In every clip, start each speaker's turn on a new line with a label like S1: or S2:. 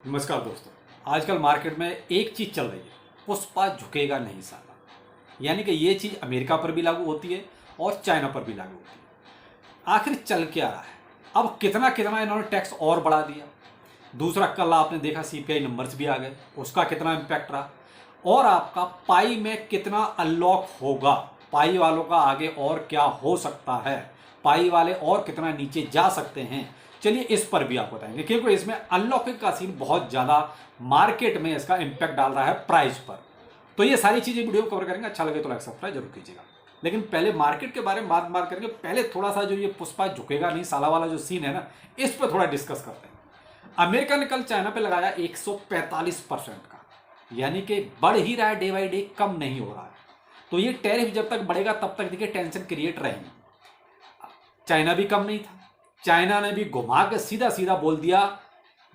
S1: नमस्कार दोस्तों। आजकल मार्केट में एक चीज चल रही है, पुष्पा झुकेगा नहीं साला। यानी कि ये चीज अमेरिका पर भी लागू होती है और चाइना पर भी लागू होती है। आखिर चल क्या रहा है? अब कितना कितना इन्होंने टैक्स और बढ़ा दिया। दूसरा, कल आपने देखा सीपीआई नंबर्स भी आ गए, उसका कितना इम्पैक्ट रहा। और आपका पाई में कितना अनलॉक होगा, पाई वालों का आगे और क्या हो सकता है, पाई वाले और कितना नीचे जा सकते हैं, चलिए इस पर भी आप बताएंगे। क्योंकि इसमें अनलॉकिंग का सीन बहुत ज़्यादा मार्केट में इसका इम्पैक्ट डाल रहा है प्राइस पर। तो ये सारी चीज़ें वीडियो कवर करेंगे। अच्छा लगे तो लाइक सब्सक्राइब जरूर कीजिएगा। लेकिन पहले मार्केट के बारे में बात करेंगे। पहले थोड़ा सा जो ये पुष्पा झुकेगा नहीं साला वाला जो सीन है ना, इस पर थोड़ा डिस्कस करते हैं। अमेरिका ने कल चाइना पे लगाया 145% का, यानी कि बढ़ ही रहा है, डे बाई डे कम नहीं हो रहा है। तो ये टैरिफ जब तक बढ़ेगा तब तक देखिए टेंशन क्रिएट रहेगी। चाइना भी कम नहीं था, चाइना ने भी घुमा के सीधा सीधा बोल दिया,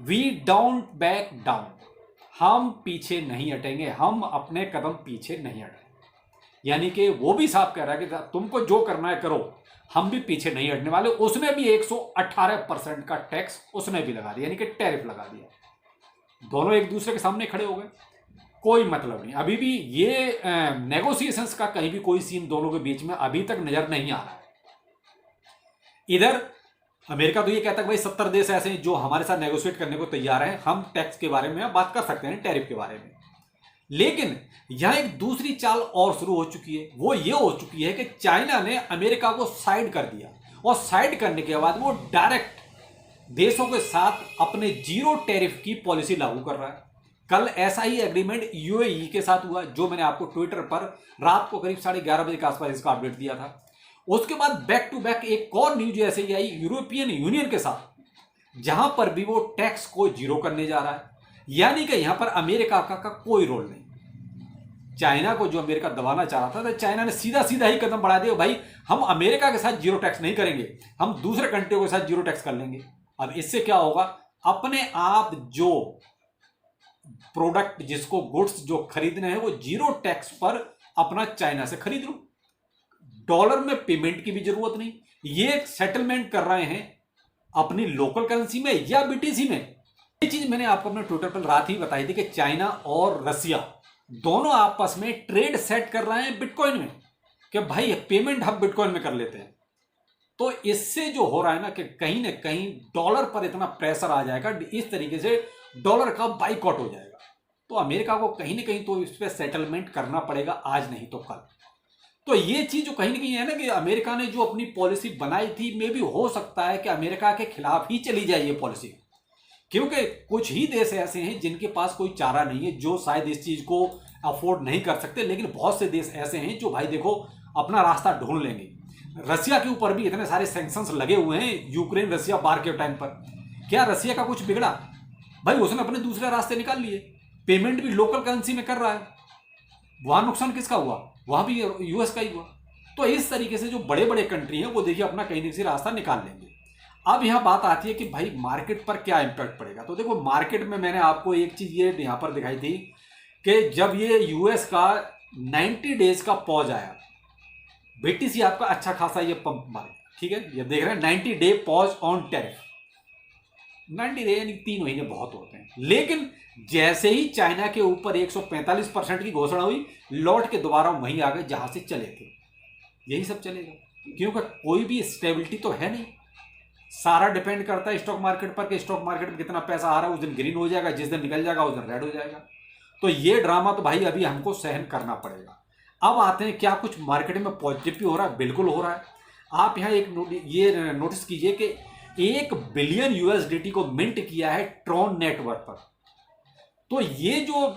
S1: वी डोंट बैक डाउन, हम पीछे नहीं हटेंगे, हम अपने कदम पीछे नहीं हटेंगे। यानी कि वो भी साफ कह रहा है कि तुमको जो करना है करो, हम भी पीछे नहीं हटने वाले। उसने भी 118% का टैक्स उसने भी लगा दिया, यानी कि टैरिफ लगा दिया। दोनों एक दूसरे के सामने खड़े हो गए, कोई मतलब नहीं। अभी भी ये नेगोशिएशंस का कहीं भी कोई सीन दोनों के बीच में अभी तक नजर नहीं आ रहा है। इधर अमेरिका तो ये कहता है भाई 70 देश ऐसे हैं जो हमारे साथ नेगोशिएट करने को तैयार हैं, हम टैक्स के बारे में बात कर सकते हैं, टैरिफ के बारे में। लेकिन यहां एक दूसरी चाल और शुरू हो चुकी है। वो ये हो चुकी है कि चाइना ने अमेरिका को साइड कर दिया, और साइड करने के बाद वो डायरेक्ट देशों के साथ अपने जीरो टैरिफ की पॉलिसी लागू कर रहा है। कल ऐसा ही एग्रीमेंट यूएई के साथ हुआ, जो मैंने आपको ट्विटर पर रात को करीब 11:30 बजे के आसपास इसका अपडेट दिया था। उसके बाद बैक टू बैक एक और न्यूज ऐसे ही आई यूरोपियन यूनियन के साथ, जहां पर भी वो टैक्स को जीरो करने जा रहा है। यानी कि यहां पर अमेरिका का कोई रोल नहीं। चाइना को जो अमेरिका दबाना चाह रहा था, तो चाइना ने सीधा सीधा ही कदम बढ़ा दिया, भाई हम अमेरिका के साथ जीरो टैक्स नहीं करेंगे, हम दूसरे कंट्रियों के साथ जीरो टैक्स कर लेंगे। अब इससे क्या होगा, अपने आप जो प्रोडक्ट, जिसको गुड्स जो खरीदने हैं, वो जीरो टैक्स पर अपना चाइना से खरीद लो। डॉलर में पेमेंट की भी जरूरत नहीं, ये सेटलमेंट कर रहे हैं अपनी लोकल करेंसी में या बीटीसी में। ये चीज मैंने आपको अपने ट्विटर पर रात ही बताई थी कि चाइना और रसिया दोनों आपस में ट्रेड सेट कर रहे हैं बिटकॉइन में, कि भाई पेमेंट हम बिटकॉइन में कर लेते हैं। तो इससे जो हो रहा है ना, कि कहीं ना कहीं डॉलर पर इतना प्रेशर आ जाएगा, इस तरीके से डॉलर का बाइकआउट हो जाएगा। तो अमेरिका को कहीं ना कहीं तो इस पर सेटलमेंट करना पड़ेगा, आज नहीं तो कल। तो ये चीज जो कहीं ना कहीं है ना, कि अमेरिका ने जो अपनी पॉलिसी बनाई थी, मे भी हो सकता है कि अमेरिका के खिलाफ ही चली जाए ये पॉलिसी। क्योंकि कुछ ही देश ऐसे हैं जिनके पास कोई चारा नहीं है, जो शायद इस चीज को अफोर्ड नहीं कर सकते। लेकिन बहुत से देश ऐसे हैं जो भाई देखो अपना रास्ता ढूंढ लेंगे। रसिया के ऊपर भी इतने सारे सैंक्शंस लगे हुए हैं, यूक्रेन रसिया वार के टाइम पर। क्या रसिया का कुछ बिगड़ा? भाई उसने अपने दूसरे रास्ते निकाल लिए, पेमेंट भी लोकल करेंसी में कर रहा है। वहां नुकसान किसका हुआ? वहां भी यूएस का ही हुआ। तो इस तरीके से जो बड़े बड़े कंट्री हैं वो देखिए अपना कहीं ना कहीं रास्ता निकाल लेंगे। अब यहां बात आती है कि भाई मार्केट पर क्या इंपैक्ट पड़ेगा। तो देखो मार्केट में मैंने आपको एक चीज ये यहां पर दिखाई थी कि जब ये यूएस का 90 डेज का पॉज आया, बीटीसी आपका अच्छा खासा ये पंप मारे, ठीक है, ये देख रहे हैं 90 day pause on tariff. 90 day यानी 3 महीने बहुत होते हैं। लेकिन जैसे ही चाइना के ऊपर 145% की घोषणा हुई, लौट के दोबारा वहीं आ गए जहां से चले थे। यही सब चलेगा, क्योंकि कोई भी स्टेबिलिटी तो है नहीं। सारा डिपेंड करता है स्टॉक मार्केट पर, कि स्टॉक मार्केट में कितना पैसा आ रहा है। उस दिन ग्रीन हो जाएगा, जिस दिन निकल जाएगा उस दिन रेड हो जाएगा। तो ये ड्रामा तो भाई अभी हमको सहन करना पड़ेगा। अब आते हैं, क्या कुछ मार्केट में पॉजिटिव भी हो रहा है? बिल्कुल हो रहा है। आप यहाँ ये नोटिस कीजिए कि 1 बिलियन यूएसडीटी को मिंट किया है ट्रॉन नेटवर्क पर। तो ये जो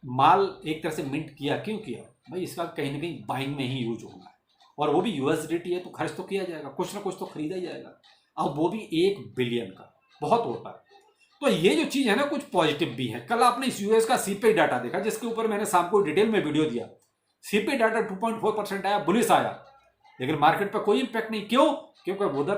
S1: माल एक तरह से मिंट किया, क्यों किया भाई? इसका कहीं ना कहीं बाइंग में ही यूज होना है, और वो भी यूएसडीटी है तो खर्च तो किया जाएगा, कुछ ना कुछ तो खरीदा ही जाएगा। अब वो भी 1 बिलियन का, बहुत होता है। तो ये जो चीज है ना, कुछ पॉजिटिव भी है। कल आपने इस यूएस का सीपीआई डाटा देखा, जिसके ऊपर मैंने शाम को डिटेल में वीडियो दिया। सीपीआई डाटा 2.4% आया, बुलिश आया, लेकिन मार्केट पर कोई इंपैक्ट नहीं। क्यों? क्योंकि उधर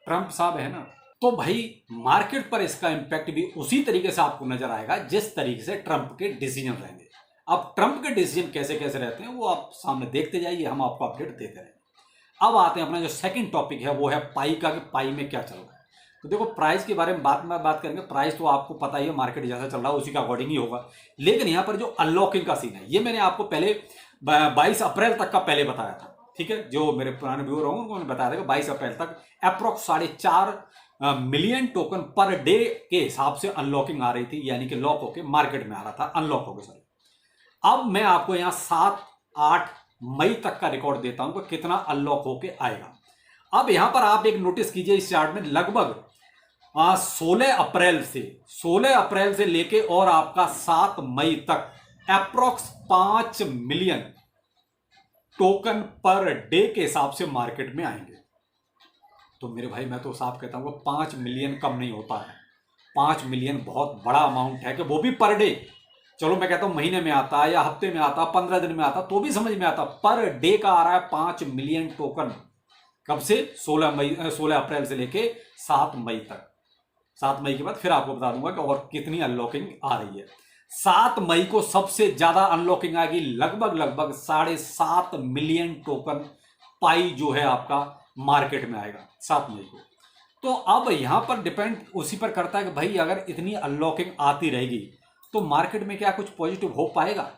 S1: ट्रंप साहब है ना। तो भाई मार्केट पर इसका इंपैक्ट भी उसी तरीके से आपको नजर आएगा जिस तरीके से ट्रंप के डिसीजन रहेंगे। अब ट्रंप के डिसीजन कैसे कैसे रहते हैं वो आप सामने देखते जाइए, हम आपको अपडेट देते रहेंगे। अब आते हैं अपना जो सेकंड टॉपिक है, वो है पाई का, कि पाई में क्या चल रहा है। तो देखो प्राइस के बारे में बात करेंगे, प्राइस तो आपको पता ही है, मार्केट जैसा चल रहा है उसी का अकॉर्डिंग ही होगा। लेकिन यहाँ पर जो अनलॉकिंग का सीन है, ये मैंने आपको पहले 22 अप्रैल तक का पहले बताया था, ठीक है। जो मेरे पुराने व्यूअर होंगे उनको मैंने बताया था कि 22 अप्रैल तक approx 4.5 million token per day के हिसाब से अनलॉकिंग आ रही थी, यानी कि लॉक होके मार्केट में आ रहा था, अनलॉक होकर सॉरी। अब मैं आपको यहां 7-8 मई तक का रिकॉर्ड देता हूं कि कितना अनलॉक होके आएगा। अब यहां पर आप एक नोटिस कीजिए, इस चार्ट में लगभग 16 अप्रैल से लेके और आपका 7 मई तक approx 5 million token per day के हिसाब से मार्केट में आएंगे। तो मेरे भाई मैं तो साफ कहता हूं 5 मिलियन कम नहीं होता है, 5 मिलियन बहुत बड़ा अमाउंट है, कि वो भी पर डे। चलो मैं कहता हूं महीने में आता या हफ्ते में आता 15 दिन में आता तो भी समझ में आता, पर डे का आ रहा है 5 मिलियन टोकन। कब से? 16 अप्रैल से लेके 7 मई तक। 7 मई के बाद फिर आपको बता दूंगा कि और कितनी अनलॉकिंग आ रही है। 7 मई को सबसे ज्यादा अनलॉकिंग आएगी, लगभग 7.5 मिलियन टोकन पाई जो है आपका मार्केट में आएगा 7 मई को। तो अब यहां पर डिपेंड उसी पर करता है कि भाई अगर इतनी अनलॉकिंग आती रहेगी तो मार्केट में क्या कुछ पॉजिटिव हो पाएगा।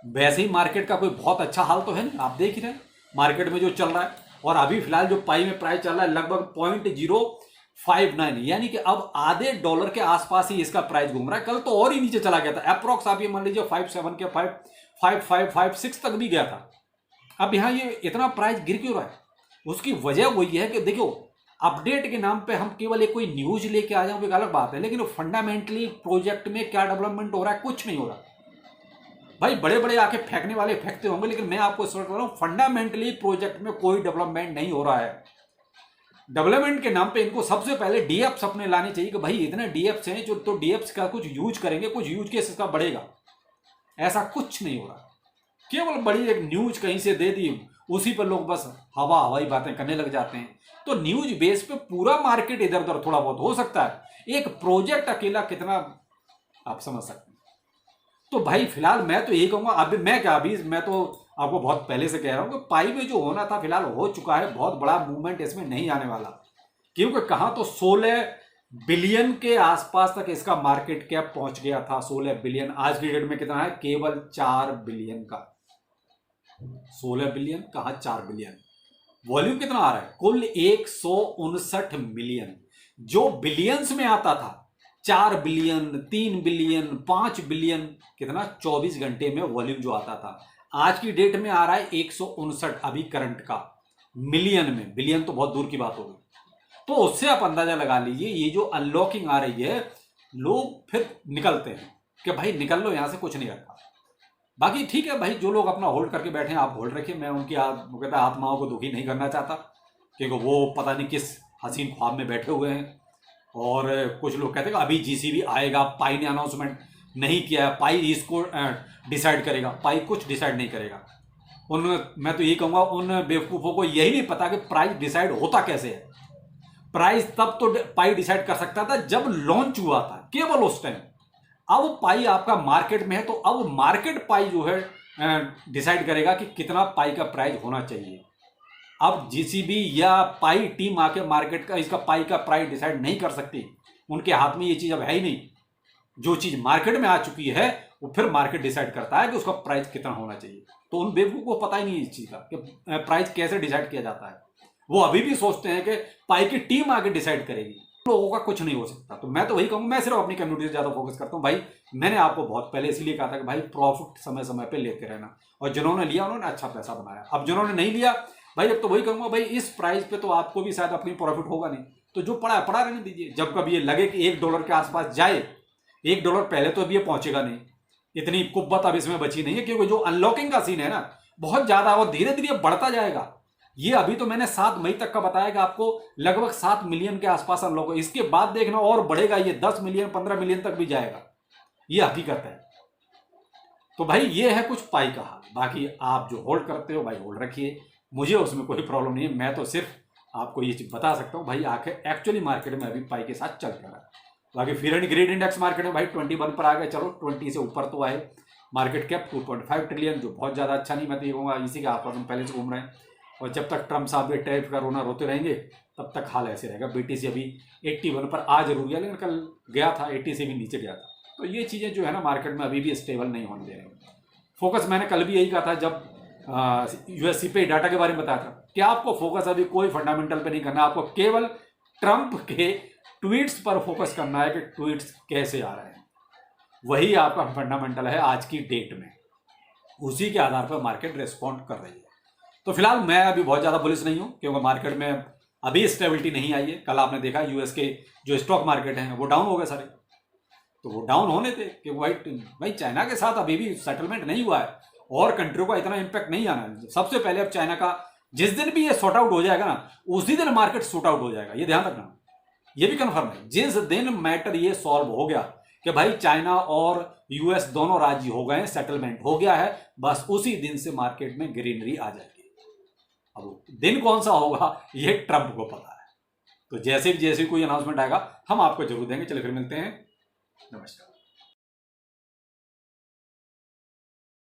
S1: वैसे ही मार्केट का कोई बहुत अच्छा हाल तो है नहीं, आप देख ही रहे हैं मार्केट में जो चल रहा है। और अभी फिलहाल जो पाई में प्राइस चल रहा है लगभग 0.059, यानी कि अब आधे डॉलर के आसपास ही इसका प्राइस घूम रहा है। कल तो और ही नीचे चला गया था, अप्रोक्स आप ये मान लीजिए 5.7 के 5.556 तक भी गया था। अब यहां ये इतना प्राइस गिर क्यों रहा है? उसकी वजह वही है कि देखो अपडेट के नाम पे हम केवल एक कोई न्यूज लेके आ जाओ, एक अलग बात है, लेकिन फंडामेंटली प्रोजेक्ट में क्या डेवलपमेंट हो रहा है? कुछ नहीं हो रहा। भाई बड़े बड़े आके फेंकने वाले फेंकते होंगे, लेकिन मैं आपको सर कर रहा हूं फंडामेंटली प्रोजेक्ट में कोई डेवलपमेंट नहीं हो रहा है। डेवलपमेंट के नाम पे इनको सबसे पहले डीएप्स अपने लाने चाहिए कि भाई इतने डीएप्स हैं जो, तो डीएप्स का कुछ यूज करेंगे, कुछ यूज केस इसका बढ़ेगा। ऐसा कुछ नहीं हो रहा, केवल बड़ी एक न्यूज कहीं से दे दी, उसी पर लोग बस हवाई बातें करने लग जाते हैं। तो न्यूज बेस पे पूरा मार्केट इधर उधर थोड़ा बहुत हो सकता है, एक प्रोजेक्ट अकेला कितना आप समझ सकते हैं। तो भाई फिलहाल मैं तो यही कहूंगा, अभी मैं तो आपको बहुत पहले से कह रहा हूं कि पाई में जो होना था फिलहाल हो चुका है, बहुत बड़ा मूवमेंट इसमें नहीं आने वाला। क्योंकि कहां तो 16 बिलियन के आसपास तक इसका मार्केट कैप पहुंच गया था। 16 बिलियन आज की डेट में कितना है? केवल 4 बिलियन का। 16 बिलियन कहा 4 बिलियन। वॉल्यूम कितना आ रहा है? कुल 159 मिलियन। जो बिलियंस में आता था 4 बिलियन, 3 बिलियन, 5 बिलियन, कितना 24 घंटे में वॉल्यूम जो आता था, आज की डेट में आ रहा है 159 अभी करंट का, मिलियन में। बिलियन तो बहुत दूर की बात होगी। तो उससे आप अंदाजा लगा लीजिए ये जो अनलॉकिंग आ रही है, लोग फिर निकलते हैं कि भाई निकल लो यहां से, कुछ नहीं रखा। बाकी ठीक है भाई, जो लोग अपना होल्ड करके बैठे हैं आप होल्ड रखिए, मैं उनकी कहता आत्माओं को दुखी नहीं करना चाहता, क्योंकि वो पता नहीं किस हसीन ख्वाब में बैठे हुए हैं। और कुछ लोग कहते हैं अभी जीसीबी आएगा, पाई ने अनाउंसमेंट नहीं किया है, पाई इसको डिसाइड करेगा। पाई कुछ डिसाइड नहीं करेगा। मैं तो ये कहूँगा उन बेवकूफ़ों को यही नहीं पता कि प्राइस डिसाइड होता कैसे है। प्राइस तब तो पाई डिसाइड कर सकता था जब लॉन्च हुआ था, केवल उस टाइम। अब पाई आपका मार्केट में है, तो अब मार्केट पाई जो है डिसाइड करेगा कि कितना पाई का प्राइस होना चाहिए। अब जीसीबी या पाई टीम आके मार्केट का इसका पाई का प्राइस डिसाइड नहीं कर सकती, उनके हाथ में ये चीज अब है ही नहीं। जो चीज मार्केट में आ चुकी है वो फिर मार्केट डिसाइड करता है कि उसका प्राइस कितना होना चाहिए। तो उन बेवकूफों को पता ही नहीं है इस चीज का कि प्राइस कैसे डिसाइड किया जाता है। वो अभी भी सोचते हैं कि पाई की टीम आके डिसाइड करेगी, लोगों का कुछ नहीं हो सकता। तो मैं तो वही कहूंगा, मैं सिर्फ अपनी कम्युनिटी से ज्यादा फोकस करता हूँ। भाई मैंने आपको बहुत पहले इसलिए कहा था कि भाई प्रॉफिट समय समय पे लेते रहना, और जिन्होंने लिया उन्होंने अच्छा पैसा बनाया। अब जिन्होंने नहीं लिया भाई, अब तो वही कहूंगा भाई इस प्राइस पे तो आपको भी शायद अपनी प्रॉफिट होगा नहीं, तो जो पड़ा है पड़ा रहने दीजिए। जब कभी ये लगे कि $1 के आसपास जाए, $1 पहले तो अभी ये पहुंचेगा नहीं, इतनी कुब्बत अब इसमें बची नहीं है, क्योंकि जो अनलॉकिंग का सीन है ना बहुत ज्यादा, और धीरे धीरे बढ़ता जाएगा। ये अभी तो मैंने 7 मई तक का बताया कि आपको लगभग 7 मिलियन के आसपास अनलॉक, इसके बाद देखना और बढ़ेगा, ये 10 मिलियन 15 मिलियन तक भी जाएगा, ये हकीकत है। तो भाई ये है कुछ पाई का हाल। बाकी आप जो होल्ड करते हो भाई होल्ड रखिए, मुझे उसमें कोई प्रॉब्लम नहीं है। मैं तो सिर्फ आपको ये चीज बता सकता हूँ भाई आखिर एक्चुअली मार्केट में अभी पाई के साथ चल रहा है। बाकी फिर एंड ग्रेड इंडेक्स मार्केट में भाई 21 पर आ गया, चलो 20 से ऊपर तो आए। मार्केट कैप 2.5 ट्रिलियन, जो बहुत ज्यादा अच्छा नहीं, मैं तो ये कहूँगा इसी के आसपास हम पहले से घूम रहे हैं। और जब तक ट्रम्प साहब के टैरिफ का रोना रोते रहेंगे तब तक हाल ऐसे रहेगा। बीटीसी अभी 81 पर आ जरूर गया, लेकिन कल गया था 80 से भी नीचे गया था। तो ये चीज़ें जो है ना मार्केट में अभी भी स्टेबल नहीं होने दे रही। फोकस मैंने कल भी यही कहा था जब यूएससी पे डाटा के बारे में बताया था कि आपको फोकस अभी कोई फंडामेंटल पे नहीं करना, आपको केवल ट्रंप के ट्वीट्स पर फोकस करना है कि ट्वीट्स कैसे आ रहे हैं, वही आपका फंडामेंटल है आज की डेट में। उसी के आधार पर मार्केट रिस्पॉन्ड कर रही है। तो फिलहाल मैं अभी बहुत ज़्यादा बुलिश नहीं हूँ, क्योंकि मार्केट में अभी स्टेबिलिटी नहीं आई है। कल आपने देखा यूएस के जो स्टॉक मार्केट हैं वो डाउन हो गए सारे, तो वो डाउन होने थे कि भाई चाइना के साथ अभी भी सेटलमेंट नहीं हुआ है और कंट्रियों का इतना इंपैक्ट नहीं आना है। सबसे पहले अब चाइना का जिस दिन भी ये सॉर्ट आउट हो जाएगा ना, उसी दिन मार्केट सॉर्ट आउट हो जाएगा, ये ध्यान रखना। ये भी कन्फर्म है, जिस दिन मैटर ये सॉल्व हो गया कि भाई चाइना और यूएस दोनों राज्य हो गए, सेटलमेंट हो गया है, बस उसी दिन से मार्केट में ग्रीनरी आ जाएगी। अब दिन कौन सा होगा ये ट्रंप को पता है। तो जैसे भी कोई अनाउंसमेंट आएगा हम आपको जरूर देंगे। चलिए फिर मिलते हैं, नमस्कार।